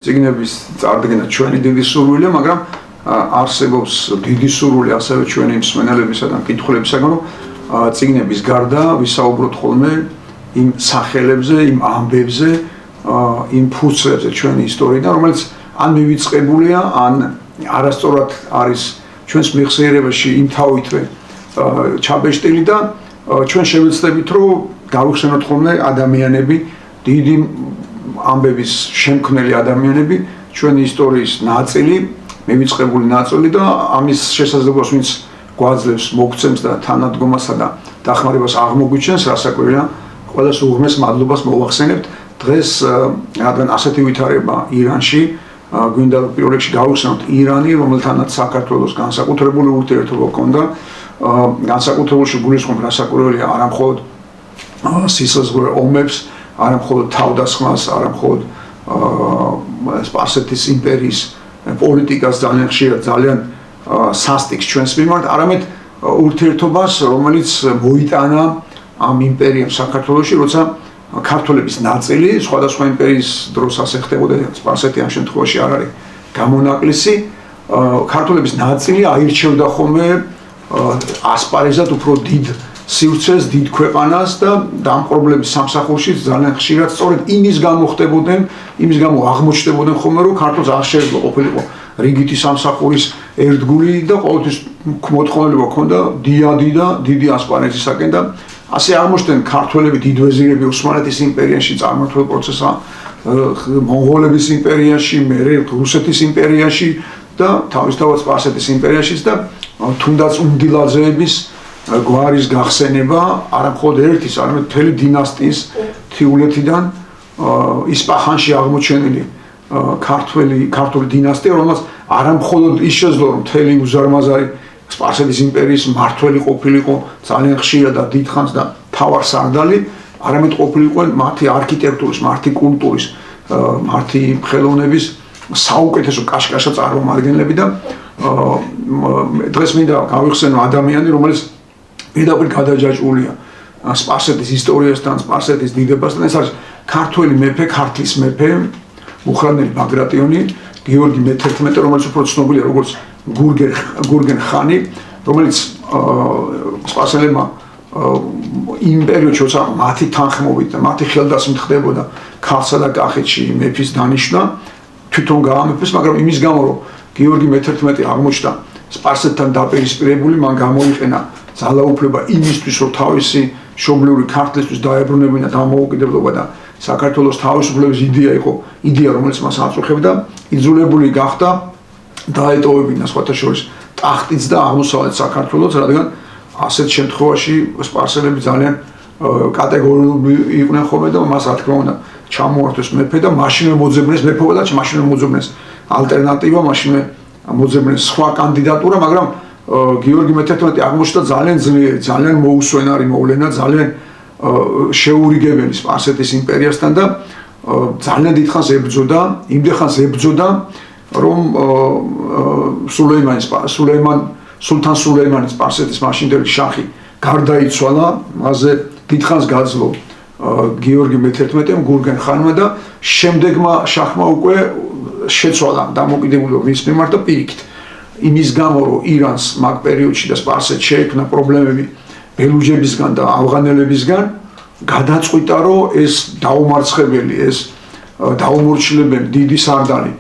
წიგნების წარდგენა ჩვენი დიდი სურვილია, მაგრამ არსებობს დიდი სურვილი ასევე ჩვენი მსმენელებისა და მკითხველებისაგან, რომ წიგნების გარდა ვისაუბროთ ხოლმე იმ სახელებზე, იმ ამბებზე, იმ ფურცლებზე ჩვენი ისტორიიდან, რომელიც ან მივიწყებულია, ან არასწორად არის ჩვენს მეხსიერებაში იმთავითვე ჩაბეჭდილი და ჩვენ შევეცდებით, რომ გავიხსენოთ ხოლმე ადამიანები, დიდი ამბების შემქმნელი ადამიანები, ჩვენი ისტორიის ნაწილი, მივიწყებული ნაწილი და ამის შესაძლებლობას ვინც გვაძლევს, მოგცემს და თანადგომასა და დახმარებას აღმოგვიჩენს, რასაკვირველია, ყველას უღმეს მადლობას მოვახსენებთ. დღეს რადგან ასეთი ვითარება ირანში, გვინდა პირველ რიგში გავიხსენოთ ირანი, რომელთანაც საქართველოს განსაკუთრებული ურთიერთობა ჰქონდა, განსაკუთრებულში გულისხმობ რასაკვირველია არა მხოლოდ სიცილზღვრე ომებს, არა მხოლოდ თავდასხმას, არა მხოლოდ სპარსეთის იმპერიის პოლიტიკას ძალიან ხშირად ძალიან სასტიკს ჩვენს მიმართ, არამედ ურთიერთობას, რომელიც მოიტანა ამ იმპერიამ საქართველოში, როცა ქართველების ნაწილი სხვადასხვა იმპერიის დროს ასე ხდებოდა, სპარსეთი ამ შემთხვევაში არ არის გამონაკლისი, ქართველების ნაწილი აირჩევდა ხოლმე ასპარეზად უფრო დიდ სივრცეს, დიდ ქვეყანას და ამ პრობლემის სამსახურში ძალიან ხშირად სწორედ იმის გამო ხდებოდნენ, იმის გამო აღმოჩნდებოდნენ ხოლმე, რომ ქართულს არ შეიძლება ყოფილიყო რიგითი სამსახურის ერთგული და ყოველთვის მოთხოვნილება ჰქონდა დიადი და დიდი ასპარეზისაკენ და ასე აღმოჩნდნენ ქართველები დიდ ვეზირები ოსმალეთის იმპერიაში, წარმართულ პროცესა მონღოლების იმპერიაში, მერე რუსეთის იმპერიაში და თავისთავად სპარსეთის იმპერიაშიც და თუნდაც უმდილაძეების გვარის გახსენება არა მხოლოდ ერთის, არამედ მთელი დინასტიის თიულეთიდან ისპაჰანში აღმოჩენილი ქართული დინასტია, რომელსაც არა მხოლოდ ის შეძლო, რომ მთელი უზარმაზარი სპარსეთის იმპერიის მმართველი ყოფილიყო ძალიან ხშირად და დიდხანს და მთავარსარდალი, არამედ ყოფილიყო მათი არქიტექტურის, მათი კულტურის, მათი ხელოვნების საუკეთესო კაშკაშა წარმომადგენლები და დღეს მინდა გავიხსენო ადამიანი, რომელიც პირდაპირ გადაჯაჭვულია სპარსეთის ისტორიასთან, სპარსეთის დიდებასთან. ეს არის ქართველი მეფე, ქართლის მეფე, მუხრანელი ბაგრატიონი, გიორგი მე-11, რომელიც უფრო ცნობილია როგორც გურგენ ხანი, რომელიც სპარსელებმა იმ პერიოდში, როცა მათი თანხმობით და მათი ხელდასმით ხდებოდა ქართლსა და კახეთში მეფის დანიშვნა, თვითონ გაამეფეს, მაგრამ იმის გამო, რომ გიორგი მე-11 აღმოჩნდა სპარსეთთან დაპირისპირებული, მან გამოიყენა ძალაუფლება იმისთვის, რომ თავისი მშობლიური ქართლისთვის დაებრუნებინა დამოუკიდებლობა და საქართველოს თავისუფლების იდეა, რომელიც მას აწუხებდა, იძულებული გახდა დაეტოვებინა სხვათა შორის ტახტიც და აღმოსავლეთ საქართველოს, რადგან ასეთ შემთხვევაში სპარსელები ძალიან კატეგორიული იყვნენ ხოლმე და მას რა თქმა უნდა ჩამოართვეს მეფე და მაშინვე მოძებნეს მეფობა და მაშინვე მოძებნეს ალტერნატივა, მაშინვე მოძებნეს სხვა კანდიდატურა, მაგრამ გიორგი მე-11 აღმოჩნდა ძალიან ძლიერი, ძალიან მოუსვენარი მოვლენა, ძალიან შეურიგებელი სპარსეთის იმპერიასთან და ძალიან დიდხანს ებრძოდა, იმდენხანს ებრძოდა, რომ სულთან სულეიმანი სპარსეთის მაშინდელი შახი გარდაიცვალა, მასზე დიდხანს გაძლო გიორგი მე-11-ემ, გურგენ ხანმა და შემდეგმა შახმა უკვე შეცვალა დამოუკიდებლობა მის მიმართ და პირიქით. იმის გამო, რომ ირანს მაგ პერიოდში და სპარსეთს შეექმნა პრობლემები ბელუჯებისგან და ავღანელებისგან, გადაწყვიტა, რომ ეს დაუმარცხებელი, ეს დაუმორჩილებელი დიდი სარდალი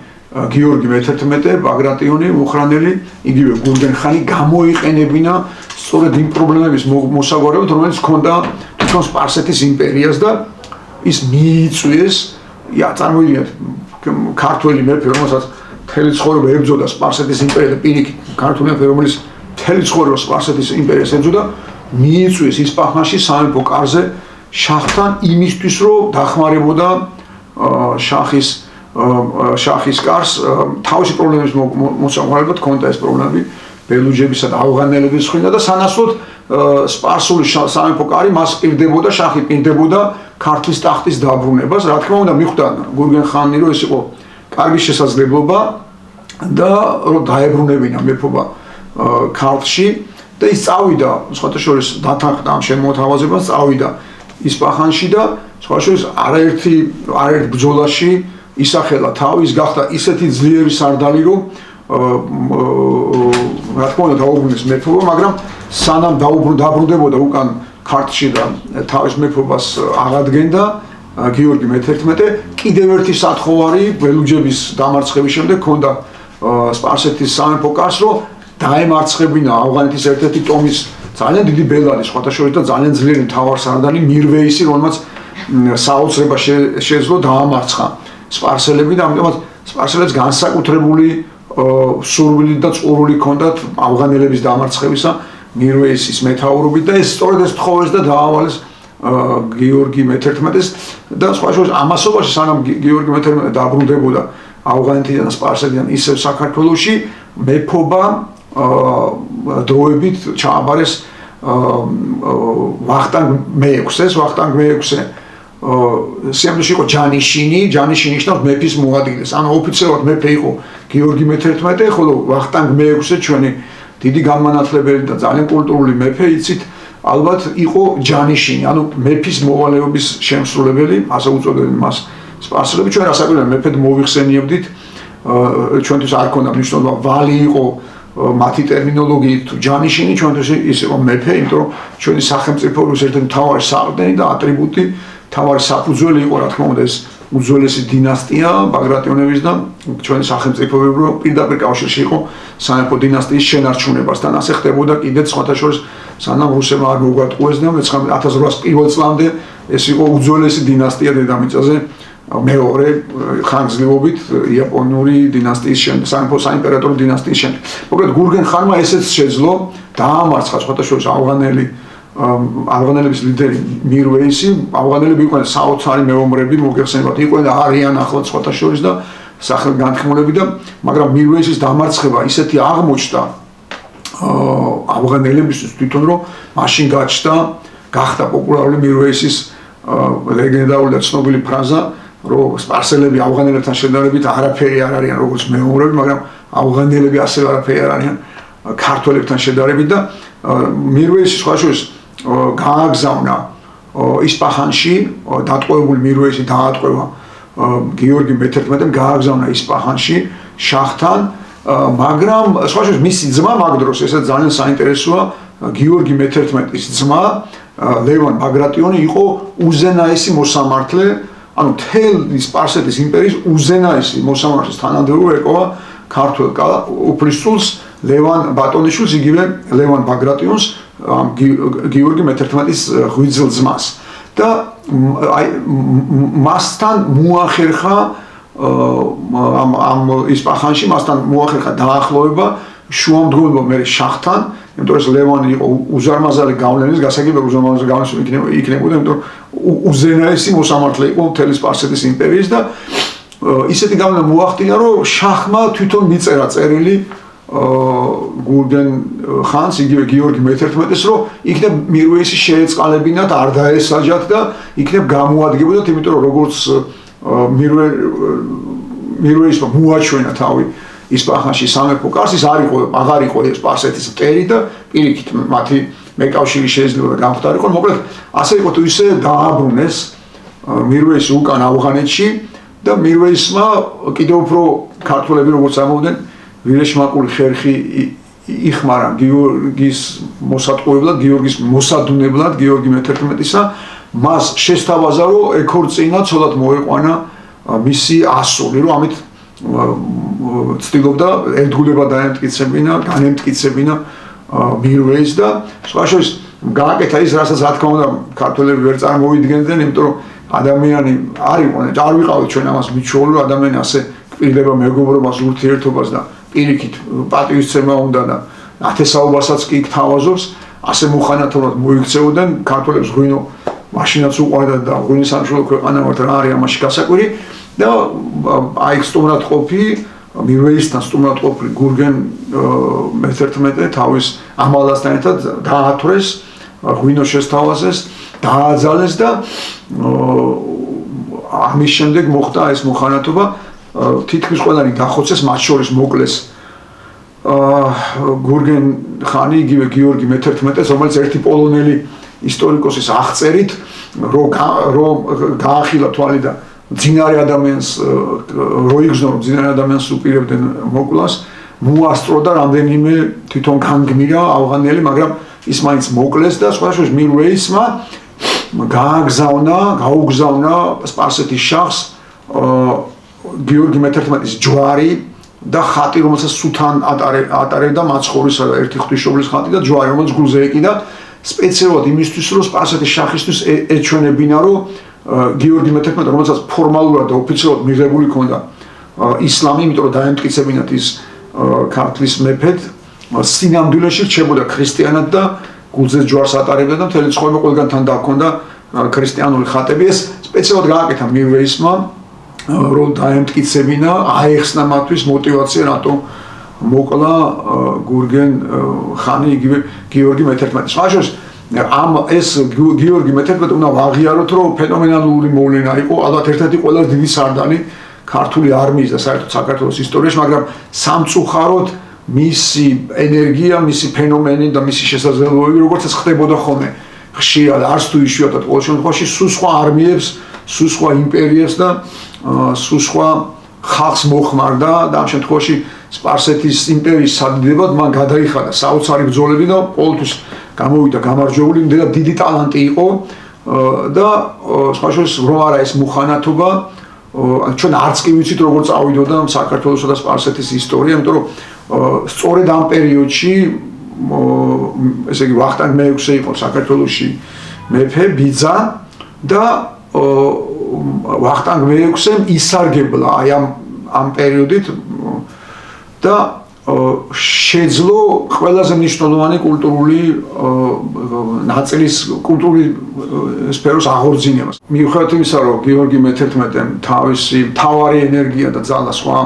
გიორგი მე-11, ბაგრატიონი, მუხრანელი, იგივე გურგენ ხანი გამოიყენებინა სწორედ იმ პრობლემების მოსაგვარებლად, რომელიც ჰქონდა თვითონ სპარსეთის იმპერიას და ის მიიწვიეს, წარმოიდგინეთ, ქართველი მეფე, რომელსაც მთელი ცხოვრება ებრძოდა სპარსეთის იმპერია და პირიქით ქართული მეფე, რომელიც მთელი ცხოვრება სპარსეთის იმპერიას ებრძოდა, მიიწვიეს ისპაჰანში სამეფო კარზე შახთან იმისთვის, რომ დახმარებოდა შახის კარს თავისი პრობლემების მოსაგვარებლად ჰქონდა ეს პრობლემები ბელუჯებისა და ავღანელების მხრიდან და სანაცვლოდ სპარსული სამეფო კარი მას პირდებოდა, შახი პირდებოდა ქართლის ტახტის დაბრუნებას. რა თქმა უნდა, მიხვდა გურგენ ხანი, რომ ეს იყო კარგი შესაძლებლობა და რომ დაებრუნებინა მეფობა ქართლში და ის წავიდა, სხვათა შორის დათანხმდა ამ შემოთავაზებას, წავიდა ისპაჰანში და სხვათა შორის არაერთ ბრძოლაში ისახელა თავის გახდა ისეთი ძლიერი სარდალი რომ რა თქმა უნდა დაუბრუნეს მეფობა მაგრამ სანამ დაბრუნდებოდა უკან ქართლში და თავის მეფობას აღადგენდა გიორგი მე-11 კიდევ ერთი სათხოვარი ბელუჯების დამარცხების შემდეგ ჰქონდა სპარსეთის სამეფო კარს რომ დაემარცხებინა ავღანეთის ერთ-ერთი ტომის ძალიან დიდი ბელადი სხვათა შორის და ძალიან ძლიერი მთავარსარდალი მირვეისი რომელმაც საოცრება შეძლო დაამარცხა სპარსელები და ამიტომაც სპარსელებს განსაკუთრებული სურვილი და წყურვილი ჰქონდათ ავღანელების დამარცხებისა მირვეისის მეთაურობით და ეს სწორედ ეს თხოვეს და დაავალეს გიორგი მე-11-ს და სხვა შორის ამასობაში სანამ გიორგი მე-11 დაბრუნდებოდა ავღანეთიდან სპარსეთიდან ისევ საქართველოში მეფობა დროებით ჩააბარეს ვახტანგ მე-6-ს ვახტანგ მე-6 სიამოვნებაში იყო ჯანიშინი ნიშნავს მეფის მოადგილეს ანუ ოფიციალურად მეფე იყო გიორგი მე-11 ხოლო ვახტანგ მე-6 ჩვენი დიდი განმანათლებელი და ძალიან კულტურული მეფე იცით ალბათ იყო ჯანიშინი ანუ მეფის მოვალეობის შემსრულებელი ასე უწოდებდნენ მას სპარსელები ჩვენ რასაკვირველია მეფედ მოვიხსენიებდით ჩვენთვის არ ქონდა მნიშვნელობა ვალი იყო მათი ტერმინოლოგიით თუ ჯანიშინი ჩვენთვის ის იყო მეფე იმიტომ რომ ჩვენი სახელმწიფოს ერთ-ერთი მთავარი საყრდენი და ატრიბუტი თავარი საფუძველი იყო რა თქმა უნდა ეს უძველესი დინასტია ბაგრატიონების და ჩვენი სახელმწიფოებრივ პირდაპირ კავშირში იყო სამეფო დინასტიის შენარჩუნებასთან ასე ხდებოდა კიდეც სხვათა შორის სანამ რუსებმა არ მოგვატყუეს და 1801 წლამდე ეს იყო უძველესი დინასტია დედამიწაზე მეორე ხანგრძლივობით იაპონური დინასტიის შემდეგ სამეფო საიმპერატორო დინასტიის შემდეგ მოკლედ გურგენ ხანმა ესეც შეძლო დაამარცხა სხვათა შორის ავღანელების ლიდერი მირვეისი ავღანელები იყვნენ საოცარი მეომრები მოგეხსენებათ იყვნენ არიან ახლად სხვათა შორის და სახელგანთქმულები და მაგრამ მირვეისის დამარცხება ისეთი აღმოჩნდა ავღანელებისთვის თვითონ რომ მაშინ გახდა პოპულარული მირვეისის ლეგენდარული და ცნობილი ფრაზა რომ სპარსელები ავღანელებთან შედარებით არაფერი არ არიან როგორც მეომრები მაგრამ ავღანელები ასევე არაფერი არ არიან ქართველებთან შედარებით და მირვეისი სხვა შორის გააგზავნა ისპაჰანში დატყვევებული მირვეისი დაატყვევა გიორგი მე-11-ს გააგზავნა ისპაჰანში შაჰთან მაგრამ სხვა შორის მისი ძმა მაგ დროს ესაც ძალიან საინტერესოა გიორგი მე-11-ის ძმა ლევან ბაგრატიონი იყო უზენაესი მოსამართლე ანუ მთელი სპარსეთის იმპერიის უზენაესი მოსამართლის თანამდებობა ეკოვა ქართველ უფლისწულს ლევან ბატონიშვილს იგივე ლევან ბაგრატიონს გიორგი მე-11-ის ღვიძლ ძმას და მასთან მოახერხა ამ ისპაჰანში მასთან მოახერხა დაახლოება შუამდგომლობა მე შაჰთან იმიტომ რომ ლევანი იყო უზარმაზარი გავლენის გასაგებია უზარმაზარი გავლენის იქნებოდა იმიტომ რომ უზენაესი მოსამართლე იყო მთელი სპარსეთის იმპერიის და ისეთი გავლენა მოახდინა რომ შაჰმა თვითონ მიწერა წერილი გურგენ ხანს იგივე გიორგი მე-11-ს რომ იქნებ მირვეისი შეეწყალებინათ არ დაესაჯათ და იქნებ გამოადგებოდათ იმიტომ რომ როგორც მირვეისმა მოაჩვენა თავი ისპაჰანში სამეფო კარს ის აღარ იყო სპარსეთის მტერი და პირიქით მათი მეკავშირი შეიძლება გამختارიყო მოკლედ ასე იყო თუ ისე დააბრუნეს მირვეისი უკან ავღანეთში და მირვეისმა კიდევ უფრო ქართველები როგორც ამოვდნენ ვირეშმაკული ხერხი იხმარა გიორგის მოსატყუებლად გიორგის მოსადუნებლად გიორგი მე-11-ისა მას შესთავაზა რომ ეკორწინა ცოლად მოეყვანა მისი ასული რომ ამით ცდილობდა ერთგულება განემტკიცებინა მირვეისს და სხვა შორის გააკეთა ის რასაც რა თქმა უნდა ქართველები ვერ წარმოვიდგენდნენ იმიტომ რომ ადამიანი არ ვიყავით ჩვენ ამას მიჩვეული რომ ადამიანი ასე კპირდება მეგობრობას ურთიერთობას და პირიქით პატივისცემა უნდა და ათესაობასაც კი გთავაზობს ასე მოხანათურად მოიქცეოდნენ ქართველებს ღვინო მაშინაც უყვარდათ და ღვინის სამშობლო ქვეყანა ვართ რა არის ამაში გასაკვირი და აი სტუმრად ყოფი მირვეისთან სტუმრად ყოფილი გურგენ მე-11 თავის ამალასთან ერთად დაათვრეს ღვინო შესთავაზეს დააძალეს და ამის შემდეგ მოხდა ეს მოხანათობა თითქმის ყველანი დახოცეს მათ შორის მოკლეს გურგენ ხანი იგივე გიორგი მე-11-ს რომელიც ერთი პოლონელი ისტორიკოსის აღწერით რომ გაახილა თვალი და ძინარე ადამიანს რო იგრძნო რომ ძინარე ადამიანს უპირებდნენ მოკვლას მოასწრო და რამდენიმე თვითონ განგმირა ავღანელი მაგრამ ის მაინც მოკლეს და სხვადასხვა მირვეისმა გაუგზავნა სპარსეთის შახს გიორგი მე-11-ის ჯვარი და ხატი რომელსაც სულთან ატარებდა მაცხოვრის ერთი ღვთისმშობლის ხატი და ჯვარი რომელიც გულზე ეკიდა სპეციალურად იმისთვის რომ სპარსეთის შახისთვის ეჩვენებინა რომ გიორგი მე-11 რომელსაც ფორმალურად და ოფიციალურად მიღებული ჰქონდა ისლამი იმიტომ რომ დაემტკიცებინათ ის ქართლის მეფედ სინამდვილეში რჩებოდა ქრისტიანად და გულზე ჯვარს ატარებდა და მთელი ცხოვრება ყველგან თან დაჰქონდა ქრისტიანული ხატები ეს სპეციალურად გააკეთა მირვეისმა რომ დაემტკიცებინა აეხსნა მათთვის მოტივაცია რატო მოკლა გურგენ ხანი იგივე გიორგი მე-11 სხვაშორის ეს გიორგი მე-11 უნდა ვაღიაროთ რომ ფენომენალური მოვლენა იყო ალბათ ერთ-ერთი ყველაზე დიდი სარდალი ქართული არმიის და საერთოდ საქართველოს ისტორიაში მაგრამ სამწუხაროდ მისი ენერგია მისი ფენომენი და მისი შესაძლებლობები როგორც ეს ხდებოდა ხოლმე ხშირად არც თუ იშვიათად ყოველ შემთხვევაში სულ სხვა არმიებს სულ სხვა იმპერიებს და სულ სხვა ხალხს მოხმარდა და ამ შემთხვევაში სპარსეთის იმპერიის სადიდებად მან გადაიხადა საოცარი ბრძოლები და ყოველთვის გამოვიდა გამარჯვებული იმდენად დიდი ტალანტი იყო და სხვაშორის რო არა ეს მუხანათობა ჩვენ არც კი ვიცით როგორ წავიდოდა საქართველოსა და სპარსეთის ისტორია იმიტომ რომ სწორედ ამ პერიოდში ესე იგი ვახტანგ მე-6 იყო საქართველოში მეფე ბიძა და ვახტანგ მე-6-ემ ისარგებლა აი ამ პერიოდით და შეძლო ყველაზე მნიშვნელოვანი კულტურული ნაწილის კულტურული სფეროს აღორძინებას. მიუხედავად იმისა, რომ გიორგი მე-11-ემ თავისი მთავარი ენერგია და ძალა სხვა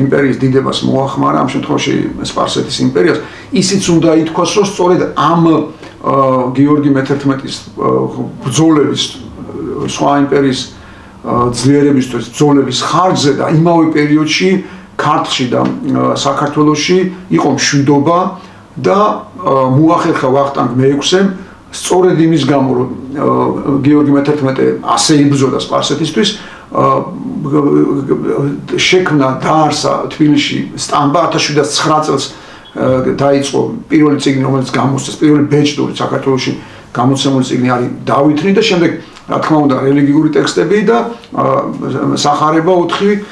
იმპერიის დიდებას მოახმარა, ამ შემთხვევაში სპარსეთის იმპერიას, ისიც უნდა ითქვას, რომ სწორედ ამ გიორგი მე-11-ის ბრძოლების სხვა იმპერიის ძლიერებისთვის ბრძოლების ხარჯზე და იმავე პერიოდში ქართლში და საქართველოში იყო მშვიდობა და მოახერხა ვახტანგ მე-6-ემ სწორედ იმის გამო რომ გიორგი მე-11 ასე იბრძოდა სპარსეთისთვის შექმნა დაარსა თბილისში სტამბა 1709 წელს დაიწყო პირველი წიგნი რომელიც გამოსცეს პირველი ბეჭდური საქართველოში გამოცემული წიგნი არის დავითნი და შემდეგ რა თქმა უნდა რელიგიური ტექსტები და სახარება 4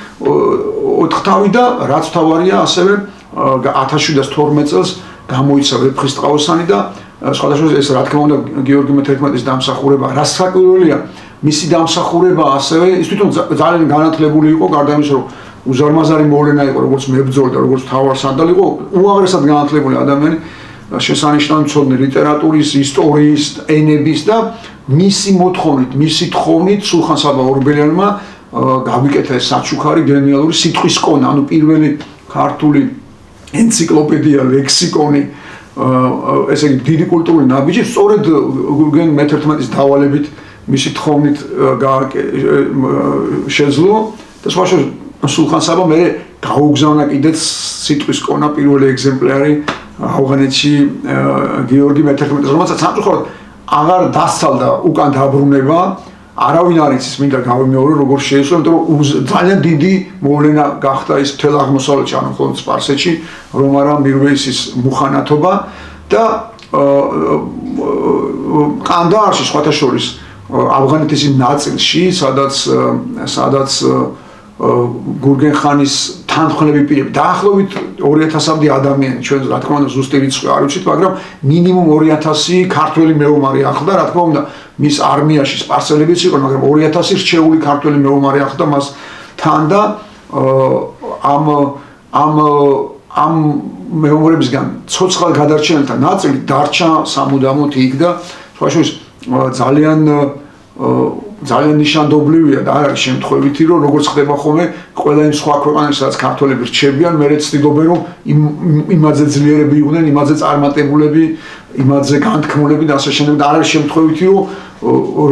თავი და რაც თავარია ასევე 1712 წელს გამოიცა ვეფხისტყაოსანი და სხვადასხვა ეს რა თქმა უნდა გიორგი მე-11-ის დამსახურება რაც საკურველია მისი დამსახურება ასევე ის თვითონ ძალიან განათლებული იყო გარდა იმისა რომ უზარმაზარი მოვლენა იყო როგორც მებრძოლი და როგორც მთავარსარდალი იყო უაღრესად განათლებული ადამიანი შესანიშნავი მცოდნე ლიტერატურის, ისტორიის, ენების და მისი მოთხოვნით, მისი თხოვნით სულხან-საბა ორბელიანმა გავიკეთა ეს საჩუქარი გენიალური სიტყვის კონა, ანუ პირველი ქართული ენციკლოპედია, ლექსიკონი, ესე იგი დიდი კულტურული ნაბიჯი სწორედ გურგენ მე-11-ის დავალებით მისი თხოვნით შეძლო და სხვაშორის სულხან-საბა მე გაუგზავნა კიდეც სიტყვის კონა პირველი ეგზემპლარი ავღანეთში გიორგი მე-11-ს რომელსაც სამწუხაროდ აღარ დასცალდა უკან დაბრუნება არავინ არ იცის მინდა გავიმეორო როგორ შეეცვალა იმიტომ რომ ძალიან დიდი მოვლენა გახდა ის მთელ აღმოსავლეთში ანუ მხოლოდ სპარსეთში რომ არა მირვეისის მუხანათობა და ყანდაარში სხვათა შორის ავღანეთის იმ ნაწილში სადაც გურგენ ხანის თანხმლები პირები დაახლოებით 2000-მდე ადამიანი ჩვენ რა თქმა უნდა ზუსტი რიცხვი არ ვიცით მაგრამ მინიმუმ 2000 ქართველი მეომარი ახლდა რა თქმა უნდა მის არმიაში სპარსელებიც იყო მაგრამ 2000 რჩეული ქართველი მეომარი ახლდა მას თან და ამ მეომრებისგან ცოცხალ გადარჩენილთა ნაწილი დარჩა სამუდამოდ იქ და შუაშორის ძალიან ნიშანდობლივია და არ არის შემთხვევითი რომ როგორც ხდება ხოლმე ყველა იმ სხვა ქვეყანაში სადაც ქართველები რჩებიან მე ცდილობენ რომ იმაზე ძლიერები იყვნენ იმაზე წარმატებულები იმაზე განთქმულები და ასე შემდეგ და არ არის შემთხვევითი რომ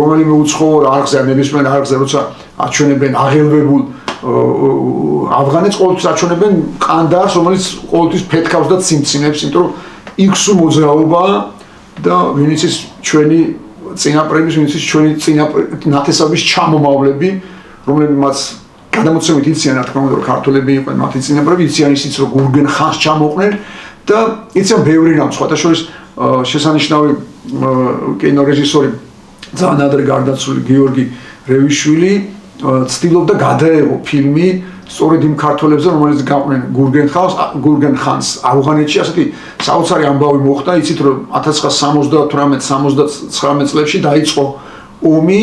რომელიმე უცხოურ არხზე ნებისმიერ არხზე როცა აჩვენებენ აღელვებულ ავღანეთს ყოველთვის აჩვენებენ ყანდაარს რომელიც ყოველთვის ფეთქავს და ციმცინებს იმიტომ რომ იქ მოძრაობაა და ვინც ის ჩვენი წინაპრების ვინც ჩვენი ნათესობის ჩამომავლები რომლებიც გადამოცემით იციან, რა თქმა უნდა, რომ ქართველები იყვნენ მათი წინაპრები, იციან ისიც, რომ გურგენ ხანს ჩამოყვნენ და იციან ბევრი რამ, სხვათა შორის შესანიშნავი კინორეჟისორი ძალიან ადრე გარდაცვლილი გიორგი რევიშვილი ცდილობდა გადაეღო ფილმი სწორედ იმ ქართველებზე, რომელიც გაყვნენ გურგენ ხანს ავღანეთში, ასეთი საოცარი ამბავი მოხდა, იცით, რომ 1978-79 წლებში დაიწყო ომი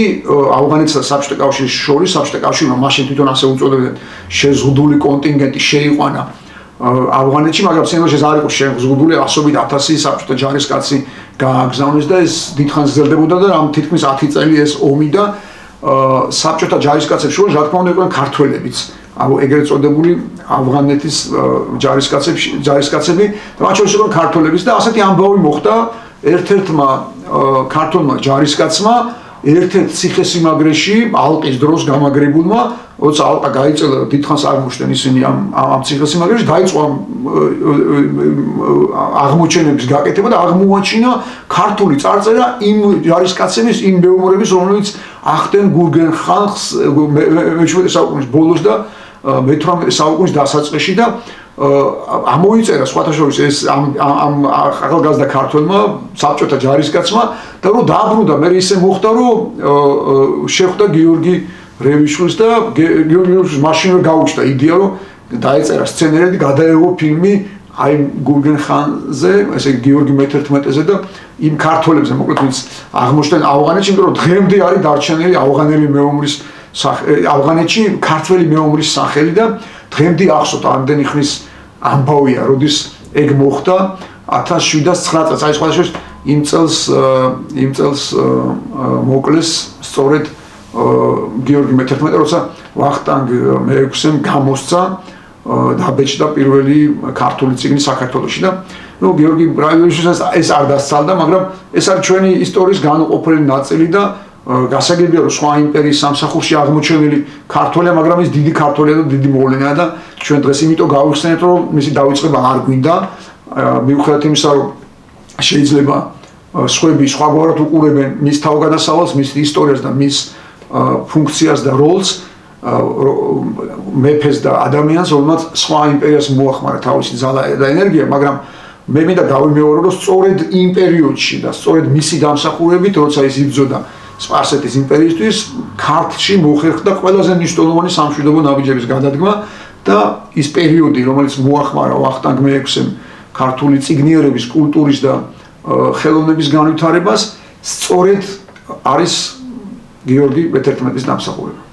ავღანეთსა და საბჭოთა კავშირის შორის, საბჭოთა კავშირმა მაშინ თვითონ ასე უწოდებდნენ შეზღუდული კონტინგენტი შეიყვანა ავღანეთში, მაგრამ სინამდვილეში არ იყო შეზღუდული, ასობით 1000 საბჭოთა ჯარისკაცი გააგზავნეს და ეს დიდხანს გრძელდებოდა და ამ თითქმის 10 წელი ეს ომი და საბჭოთა ჯარისკაცებს შორის რა თქმა უნდა იყვნენ ქართველებიც, ეგრეთ წოდებული ავღანეთის ჯარისკაცები და მათ შორის იყვნენ ქართველებიც და ასეთი ამბავი მოხდა ერთ-ერთმა ქართველმა ჯარისკაცმა ერთ-ერთ ციხესიმაგრეში ალყის დროს გამაგრებულმა, როცა ალყა გაიწელა, დიდხანს არ მოშდნენ ისინი ამ ციხესიმაგრეში, დაიწყო აღმოჩენების გაკეთება და აღმოაჩინა ქართული წარწერა იმ ჯარისკაცების, იმ მეომრების, რომლებიც ახდენ გურგენ ხანს მე-17 საუკუნის ბოლოს და მე-18 საუკუნის დასაწყისში და ამოიწერა სხვათა შორის ეს ამ ახალგაზრდა ქართველმა საბჭოთა ჯარისკაცმა და რომ დააბრუნდა, მე ისე მოხდა, რომ შეხვდა გიორგი რევიშვილს და გიორგი რევიშვილს მაშინვე გაუჩნდა იდეა, რომ დაეწერა სცენარიები, გადაეღო ფილმი აი გურგენ ხანზე, ესე გიორგი მე-11-ზე და იმ ქართველებზე, მოკლედ ვინც აღმოჩნდნენ ავღანეთში, იმიტომ რომ დღემდე არის დარჩენილი ავღანელი მეომრის ავღანეთში ქართველი მეომრის სახელი და დღემდე ახსოვთ ამდენი ხნის ამბავია, როდის ეგ მოხდა 1709 წელს, აი სხვათა შორის იმ წელს მოკლეს სწორედ გიორგი მე-11, როცა ვახტანგ მე-6-ემ გამოსცა დაბეჭდა პირველი ქართული წიგნი საქართველოში და გიორგი რევიშვილს ეს არ დასცალდა, მაგრამ ეს არის ჩვენი ისტორიის განუყოფელი ნაწილი და გასაგებია, რომ სხვა იმპერიის სამსახურში აღმოჩენილი ქართველია, მაგრამ ის დიდი ქართველია და დიდი მოვლენაა და ჩვენ დღეს იმიტომ გავიხსენეთ, რომ მისი დავიწყება არ გვინდა, მიუხედავად იმისა, რომ შეიძლება სხვები სხვაგვარად უყურებენ მის თავგადასავალს, მის ისტორიას და მის ფუნქციას და როლს, მეფეს და ადამიანს, რომელმაც სხვა იმპერიას მოახმარა თავისი ძალა და ენერგია, მაგრამ მე მინდა გავიმეორო, რომ სწორედ იმ პერიოდში და სწორედ მისი დამსახურებით, როცა ის იბრძოდა სპარსეთის იმპერიისთვის, ქართლში მოხერხდა ყველაზე მნიშვნელოვანი სამშვიდობო ნაბიჯების გადადგმა და ის პერიოდი, რომელიც მოახმარა ვახტანგ მე-6-ემ ქართული წიგნიერების, კულტურის და ხელოვნების განვითარებას, სწორედ არის გიორგი მე-11-ის დამსახურება.